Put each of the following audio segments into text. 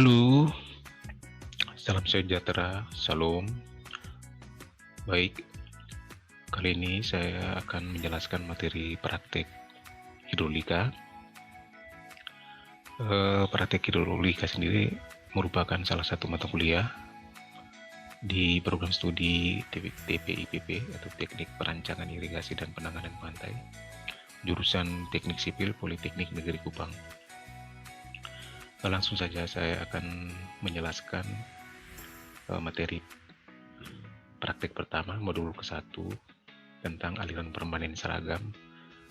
Halo, salam sejahtera, salam. Baik, kali ini saya akan menjelaskan materi praktek hidrolika. Praktek hidrolika sendiri merupakan salah satu mata kuliah di program studi TPIPP atau Teknik Perancangan Irigasi dan Penanganan Pantai, jurusan Teknik Sipil Politeknik Negeri Kupang. Langsung saja saya akan menjelaskan materi praktek pertama modul ke-1 tentang aliran permanen seragam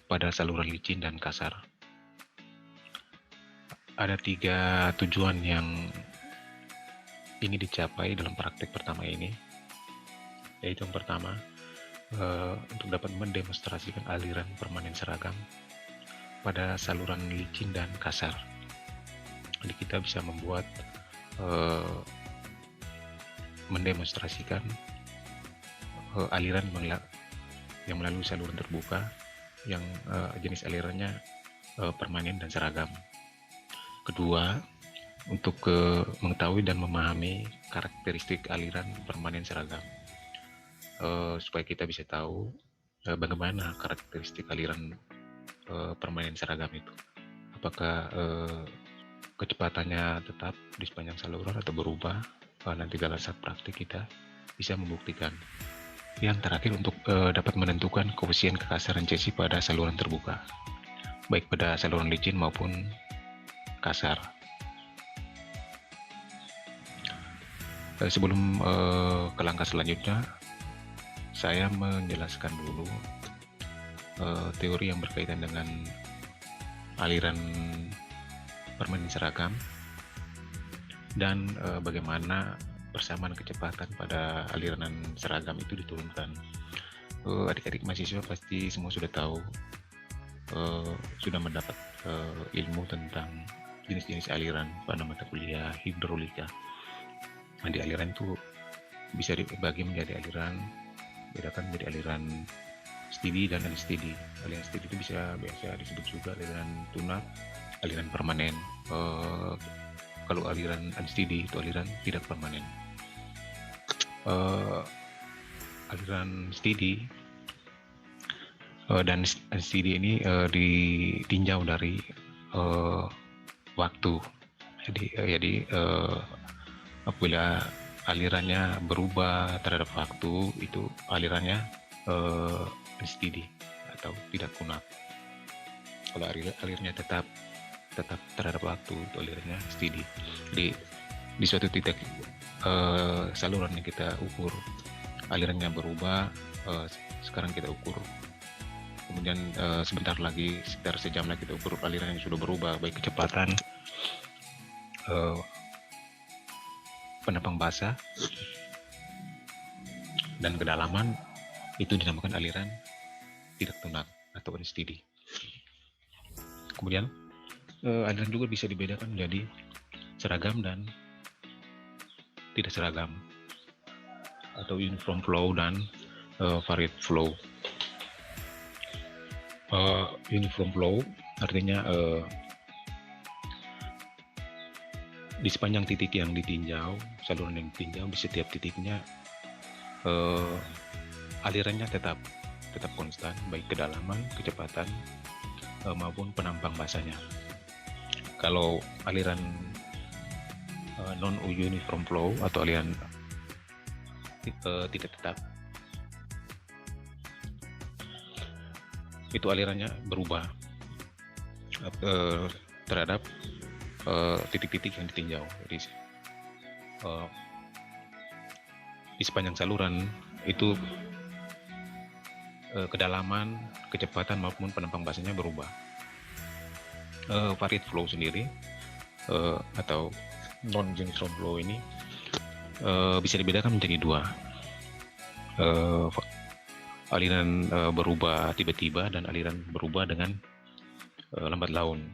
pada saluran licin dan kasar. Ada 3 tujuan yang ingin dicapai dalam praktek pertama ini, yaitu yang pertama, untuk dapat mendemonstrasikan aliran permanen seragam pada saluran licin dan kasar. Jadi kita bisa membuat mendemonstrasikan aliran yang melalui saluran terbuka yang jenis alirannya permanen dan seragam. Kedua, untuk mengetahui dan memahami karakteristik aliran permanen seragam, supaya kita bisa tahu bagaimana karakteristik aliran permanen seragam itu. Apakah kecepatannya tetap di sepanjang saluran atau berubah? Nanti dalam saat praktik kita bisa membuktikan. Yang terakhir, untuk dapat menentukan koefisien kekasaran cesi pada saluran terbuka, baik pada saluran licin maupun kasar. Sebelum ke langkah selanjutnya, saya menjelaskan dulu teori yang berkaitan dengan aliran permanen seragam dan bagaimana persamaan kecepatan pada aliran seragam itu diturunkan. Adik-adik mahasiswa pasti semua sudah tahu, sudah mendapat ilmu tentang jenis-jenis aliran pada mata kuliah hidrolika. Di aliran itu bisa dibagi menjadi aliran, bedakan menjadi aliran steady dan unsteady. Aliran steady itu biasa disebut juga aliran tunak, aliran permanen. Kalau aliran unsteady itu aliran tidak permanen. Aliran steady dan unsteady ini ditinjau dari waktu. Jadi apabila alirannya berubah terhadap waktu, itu alirannya unsteady atau tidak kunak. Kalau alirnya tetap terhadap waktu, itu alirannya steady. Jadi di suatu titik saluran yang kita ukur alirannya berubah, sekarang kita ukur, kemudian sebentar lagi, sekitar sejam lagi kita ukur aliran yang sudah berubah, baik kecepatan, penambang basah, dan kedalaman, itu dinamakan aliran tidak tunak atau unsteady. Kemudian aliran juga bisa dibedakan menjadi seragam dan tidak seragam, atau uniform flow dan varied flow. Uniform flow artinya di sepanjang titik yang ditinjau, saluran yang ditinjau, di setiap titiknya alirannya tetap konstan, baik kedalaman, kecepatan, maupun penambang basahnya. Kalau aliran non-uniform flow atau aliran tidak tetap, itu alirannya berubah terhadap titik-titik yang ditinjau. Jadi di sepanjang saluran itu kedalaman, kecepatan maupun penambang basahnya berubah. Varied flow sendiri atau non-uniform flow ini bisa dibedakan menjadi 2. Aliran berubah tiba-tiba dan aliran berubah dengan lambat laun,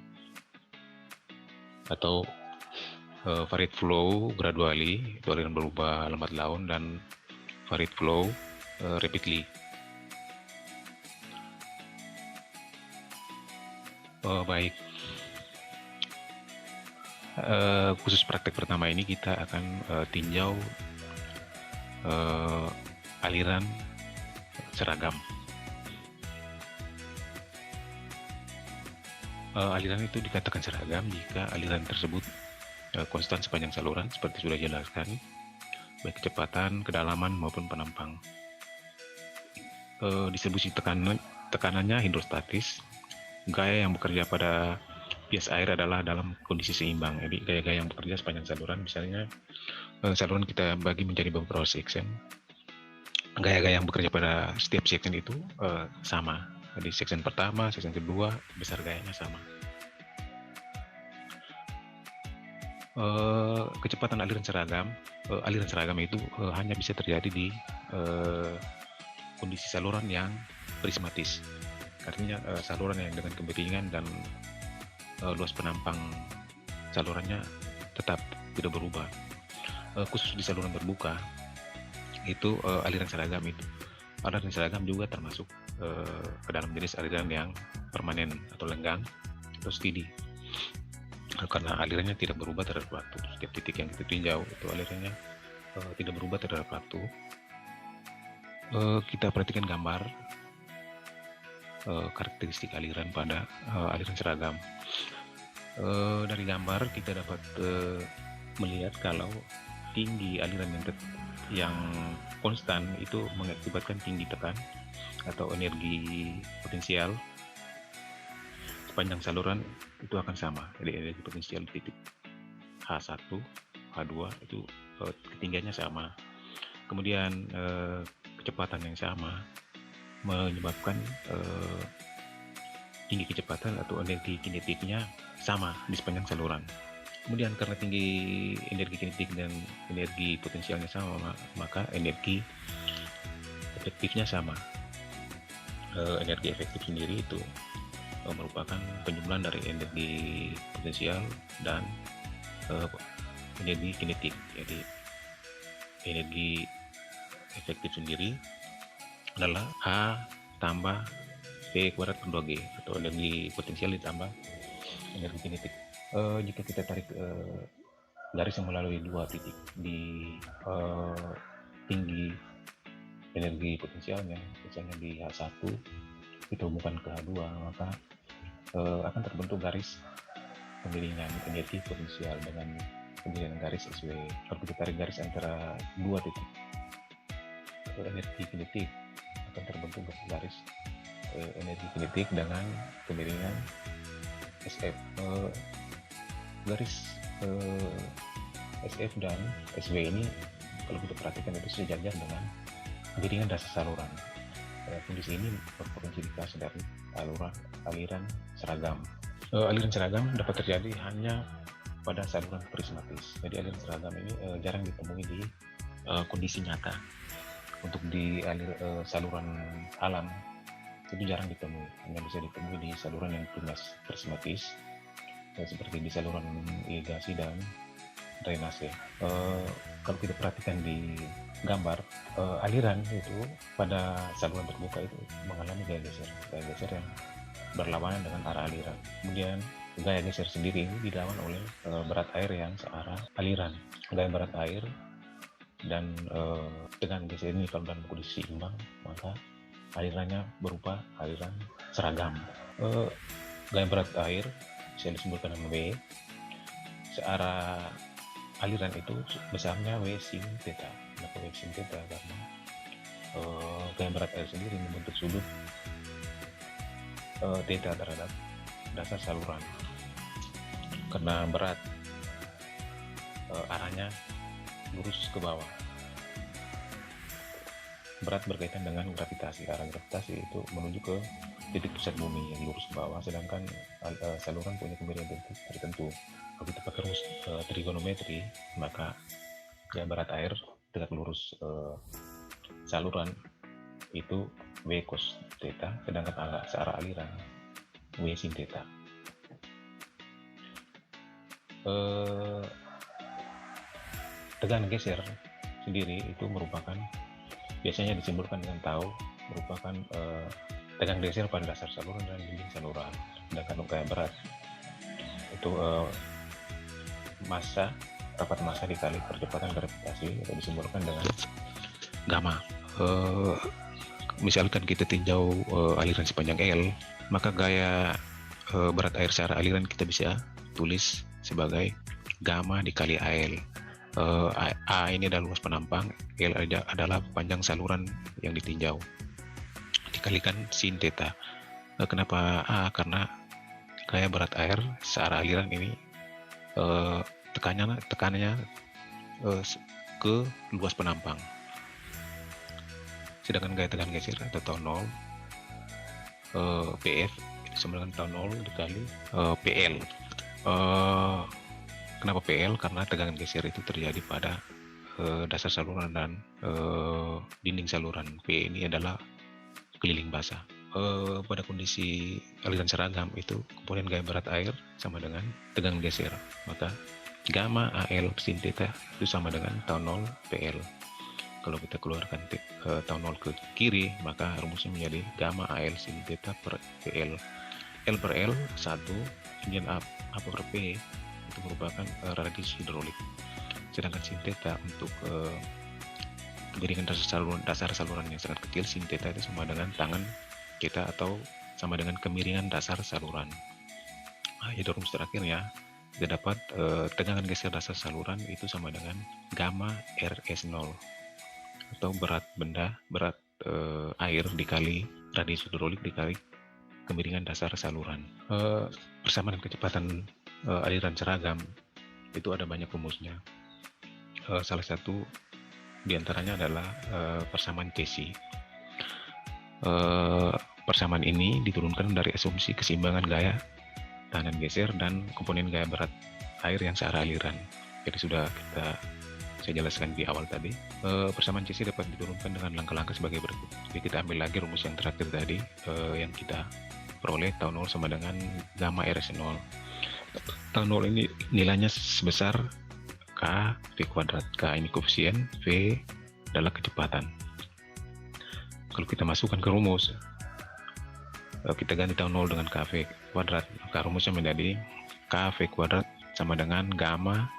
atau varied flow gradually, itu aliran berubah lambat laun, dan varied flow rapidly. Baik, Khusus praktek pertama ini kita akan tinjau aliran seragam. Aliran itu dikatakan seragam jika aliran tersebut konstan sepanjang saluran seperti sudah dijelaskan, baik kecepatan, kedalaman maupun penampang. Distribusi tekanannya hidrostatis. Gaya yang bekerja pada bias air adalah dalam kondisi seimbang. Jadi gaya-gaya yang bekerja sepanjang saluran, misalnya saluran kita bagi menjadi beberapa section. Gaya-gaya yang bekerja pada setiap section itu sama. Jadi section pertama, section kedua, besar gayanya sama. Kecepatan aliran seragam itu hanya bisa terjadi di kondisi saluran yang prismatis. Artinya saluran yang dengan kemiringan dan luas penampang salurannya tetap tidak berubah. Khusus di saluran terbuka itu aliran seragam juga termasuk ke dalam jenis aliran yang permanen atau lenggang atau steady, karena alirannya tidak berubah terhadap waktu. Setiap titik yang kita tinjau itu alirannya tidak berubah terhadap waktu. Kita perhatikan gambar karakteristik aliran pada aliran seragam. Dari gambar kita dapat melihat kalau tinggi aliran yang konstan itu mengakibatkan tinggi tekan atau energi potensial sepanjang saluran itu akan sama. Jadi energi potensial di titik H1, H2 itu ketinggiannya sama. Kemudian kecepatan yang sama menyebabkan tinggi kecepatan atau energi kinetiknya sama di sepanjang saluran. Kemudian karena tinggi energi kinetik dan energi potensialnya sama, maka energi efektifnya sama. Energi efektif sendiri itu merupakan penjumlahan dari energi potensial dan energi kinetik. Jadi energi efektif sendiri adalah H tambah V kuadrat per 2G, atau energi potensial ditambah energi kinetik. Jika kita tarik garis yang melalui dua titik di tinggi energi potensialnya, misalnya di H1 kita hubungkan ke H2, maka akan terbentuk garis pemiringan energi potensial dengan pemiringan garis SW. Kalau kita tarik garis antara dua titik energi kinetik, akan terbentuk garis energi kinetik dengan kemiringan SF. Garis SF dan SW ini kalau kita perhatikan itu sejajar dengan kemiringan dasar saluran. Kondisi ini merupakan ciri khas dari aliran seragam. Aliran seragam dapat terjadi hanya pada saluran prismatis. Jadi aliran seragam ini jarang ditemui di kondisi nyata. Untuk di saluran alam itu jarang ditemui, hanya bisa ditemui di saluran yang prismatis, seperti di saluran irigasi dan drainase. Kalau kita perhatikan di gambar, aliran itu pada saluran terbuka itu mengalami gaya geser yang berlawanan dengan arah aliran. Kemudian gaya geser sendiri ini dilawan oleh berat air yang searah aliran. Gaya berat air dan dengan geser ini kalau dalam kondisi seimbang, maka alirannya berupa aliran seragam. Gaya berat air bisa disebutkan dengan W. Searah aliran itu besarnya W sin theta. Kenapa W sin theta? Karena gaya berat air sendiri membentuk sudut theta terhadap dasar saluran. Karena berat, arahnya lurus ke bawah. Berat berkaitan dengan gravitasi. Arah gravitasi itu menuju ke titik pusat bumi yang lurus ke bawah, sedangkan saluran punya kemiringan tertentu. Kalau kita pakai rumus trigonometri, maka gaya berat air tegak lurus saluran itu W cos theta, sedangkan searah aliran W sin theta. Tegangan geser sendiri itu merupakan biasanya disimbolkan dengan tau, merupakan tegangan geser pada dasar saluran dan dinding saluran. Sedangkan gaya berat itu rapat massa dikali percepatan gravitasi atau disimbolkan dengan gamma. Misalkan kita tinjau aliran sepanjang L, maka gaya berat air secara aliran kita bisa tulis sebagai gamma dikali AL. A ini adalah luas penampang, L adalah panjang saluran yang ditinjau, dikalikan sin theta. Kenapa A? Karena gaya berat air secara aliran ini tekanannya ke luas penampang. Sedangkan gaya tegangan geser atau tau nol PF itu sama dengan tau nol dikali PL. Kenapa PL? Karena tegangan geser itu terjadi pada dasar saluran dan dinding saluran. P ini adalah keliling basah. Pada kondisi aliran seragam itu komponen gaya berat air sama dengan tegangan geser, maka gamma AL sin theta itu sama dengan tau nol PL. Kalau kita keluarkan tau nol ke kiri, maka rumusnya menjadi gamma AL sin theta per PL. L per L 1, kemudian A per P itu merupakan radius hidrolik. Sedangkan sin theta untuk kemiringan dasar saluran yang sangat kecil, sin theta itu sama dengan tangan kita atau sama dengan kemiringan dasar saluran. Jadi rumus terakhirnya kita dapat tegangan geser dasar saluran itu sama dengan gamma RS0 atau berat air dikali radius hidrolik dikali kemiringan dasar saluran. Persamaan kecepatan aliran seragam itu ada banyak rumusnya. Salah satu diantaranya adalah persamaan Cauchy. Persamaan ini diturunkan dari asumsi keseimbangan gaya tahanan geser dan komponen gaya berat air yang searah aliran. Jadi sudah saya jelaskan di awal tadi. Persamaan Cauchy dapat diturunkan dengan langkah-langkah sebagai berikut. Jadi kita ambil lagi rumus yang terakhir tadi yang kita peroleh tau nol sama dengan gamma RS0. Tau nol ini nilainya sebesar K V kuadrat. K ini koefisien, V adalah kecepatan. Kalau kita masukkan ke rumus, kita ganti tau nol dengan KV kuadrat, maka rumusnya menjadi KV kuadrat sama dengan gamma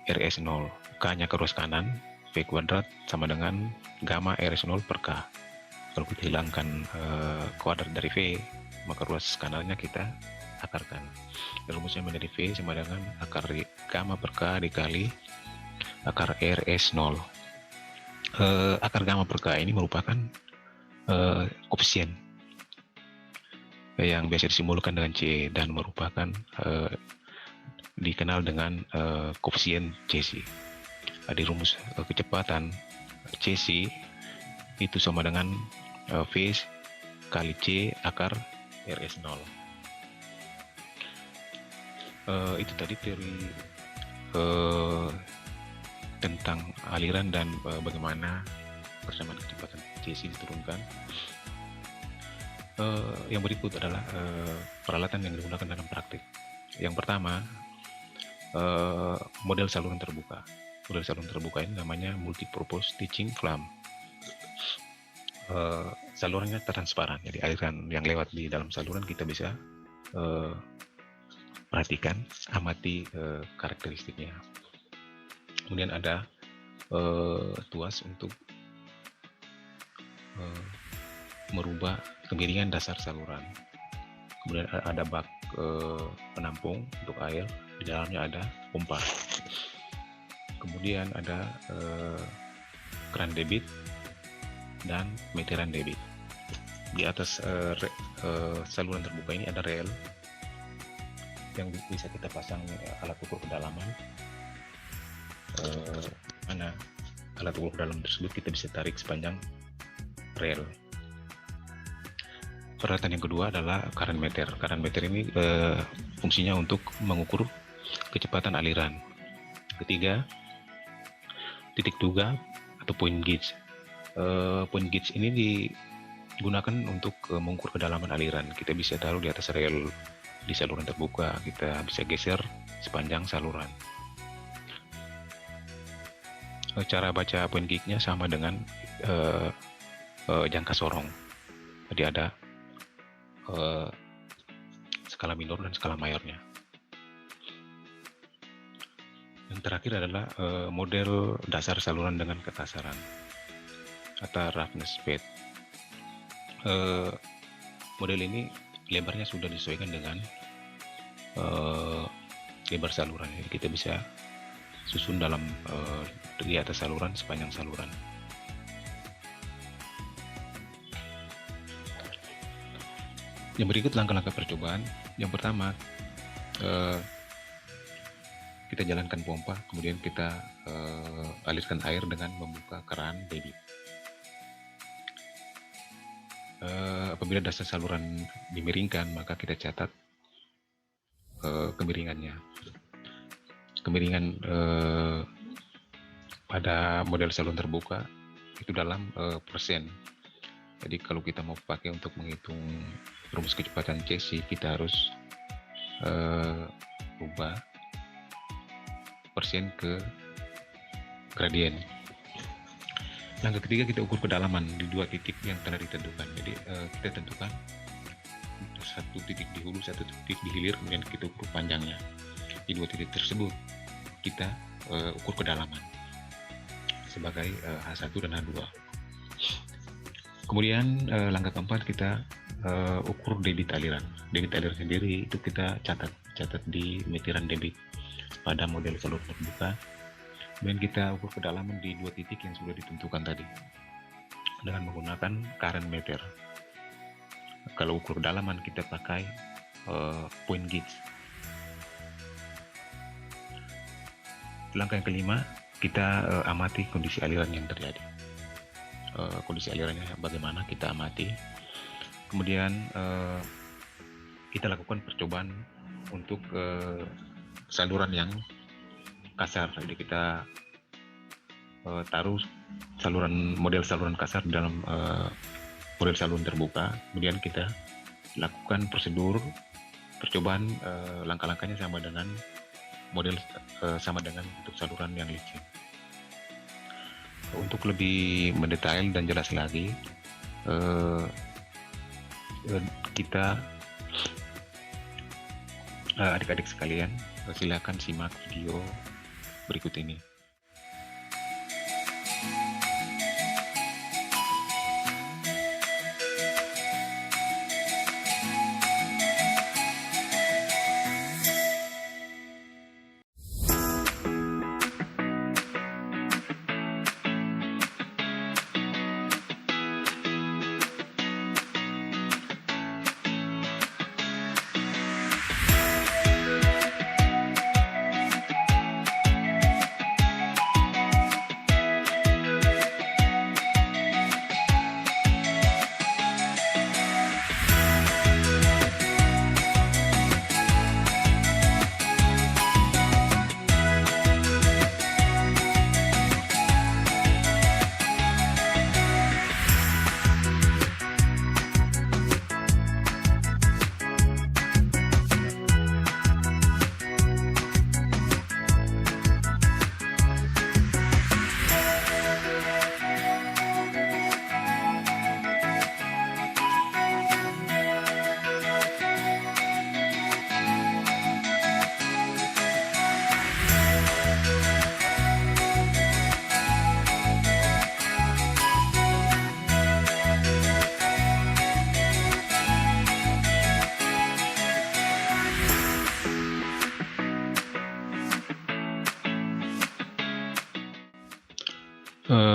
RS0. K-nya ke ruas kanan, V kuadrat sama dengan gamma RS0 per K. Kalau kita hilangkan kuadrat dari V, maka ruas kanannya kita akarkan. Rumusnya menjadi V sama dengan akar gamma per K dikali akar RS0. Akar gamma per K ini merupakan koefisien yang biasa disimbolkan dengan C dan merupakan dikenal dengan koefisien Cauchy. Di rumus kecepatan Cauchy itu sama dengan V kali C akar RS0. Itu tadi teori tentang aliran dan bagaimana persamaan kecepatan Cauchy diturunkan. Yang berikut adalah peralatan yang digunakan dalam praktik. Yang pertama, model saluran terbuka. Model saluran terbuka ini namanya multipurpose teaching flam. Salurannya transparan, jadi aliran yang lewat di dalam saluran kita bisa perhatikan, amati karakteristiknya. Kemudian ada tuas untuk merubah kemiringan dasar saluran. Kemudian ada bak penampung untuk air, di dalamnya ada pompa. Kemudian ada keran debit dan meteran debit. Di atas saluran terbuka ini ada rel yang bisa kita pasang alat ukur kedalaman. Mana alat ukur kedalaman tersebut kita bisa tarik sepanjang rel. Peralatan yang kedua adalah current meter. Current meter ini fungsinya untuk mengukur kecepatan aliran. Ketiga, titik duga atau point gauge. Point gauge ini digunakan untuk mengukur kedalaman aliran. Kita bisa taruh di atas rel di saluran terbuka, kita bisa geser sepanjang saluran. Cara baca point gauge-nya sama dengan jangka sorong. Jadi ada skala minor dan skala mayornya. Yang terakhir adalah model dasar saluran dengan kekasaran atau roughness bed. Model ini lebarnya sudah disesuaikan dengan lebar saluran. Jadi kita bisa susun dalam di atas saluran sepanjang saluran. Yang berikut langkah-langkah percobaan. Yang pertama, kita jalankan pompa, kemudian kita alirkan air dengan membuka keran debit. Apabila dasar saluran dimiringkan, maka kita catat kemiringannya. Kemiringan pada model saluran terbuka itu dalam persen. Jadi kalau kita mau pakai untuk menghitung rumus kecepatan Cesi, kita harus ubah persen ke gradien. Langkah ketiga, kita ukur kedalaman di 2 titik yang telah ditentukan. Jadi kita tentukan satu titik di hulu, satu titik di hilir, kemudian kita ukur panjangnya. Di 2 titik tersebut kita ukur kedalaman sebagai H1 dan H2. Kemudian langkah keempat, kita ukur debit aliran. Debit aliran sendiri itu kita catat di meteran debit pada model saluran terbuka. Kemudian kita ukur kedalaman di 2 titik yang sudah ditentukan tadi dengan menggunakan current meter. Kalau ukur kedalaman kita pakai point gauge. Langkah yang kelima, kita amati kondisi aliran yang terjadi. Kondisi alirannya bagaimana, kita amati. Kemudian kita lakukan percobaan untuk saluran yang kasar. Jadi kita taruh model saluran kasar dalam model saluran terbuka. Kemudian kita lakukan prosedur percobaan, langkah-langkahnya sama dengan untuk saluran yang licin. Untuk lebih mendetail dan jelas lagi, kita adik-adik sekalian, silakan simak video berikut ini.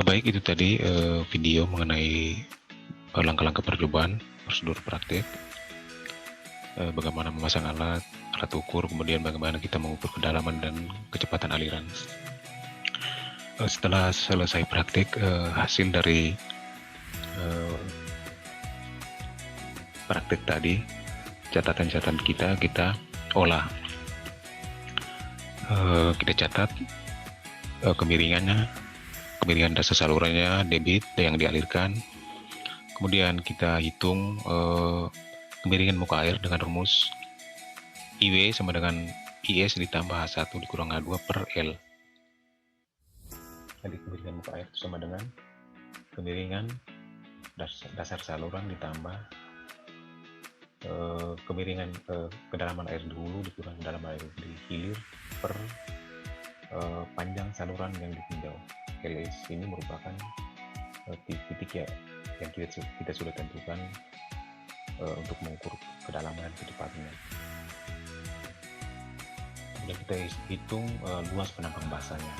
Baik, itu tadi video mengenai langkah-langkah percobaan, prosedur praktik, bagaimana memasang alat ukur, kemudian bagaimana kita mengukur kedalaman dan kecepatan aliran. Setelah selesai praktik, hasil dari praktik tadi, catatan-catatan kita olah. Kita catat kemiringan dasar salurannya, debit yang dialirkan. Kemudian kita hitung kemiringan muka air dengan rumus IW sama dengan IS ditambah H1 dikurang H2 per L. Jadi kemiringan muka air itu sama dengan kemiringan dasar saluran ditambah kemiringan kedalaman air di hulu dikurang kedalaman air di hilir per panjang saluran yang ditinjau. LS ini merupakan titik ya yang kita sudah tentukan untuk mengukur kedalaman dan kecepatannya. Kemudian kita hitung luas penampang basahnya,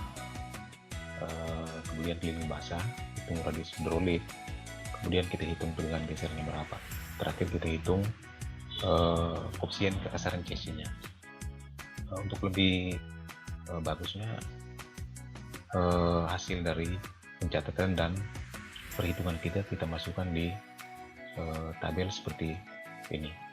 kemudian keliling basah, hitung radius hidrolit, kemudian kita hitung tegangan gesernya berapa. Terakhir kita hitung koefisien keasaran chassis-nya. Untuk lebih bagusnya hasil dari pencatatan dan perhitungan kita masukkan di tabel seperti ini.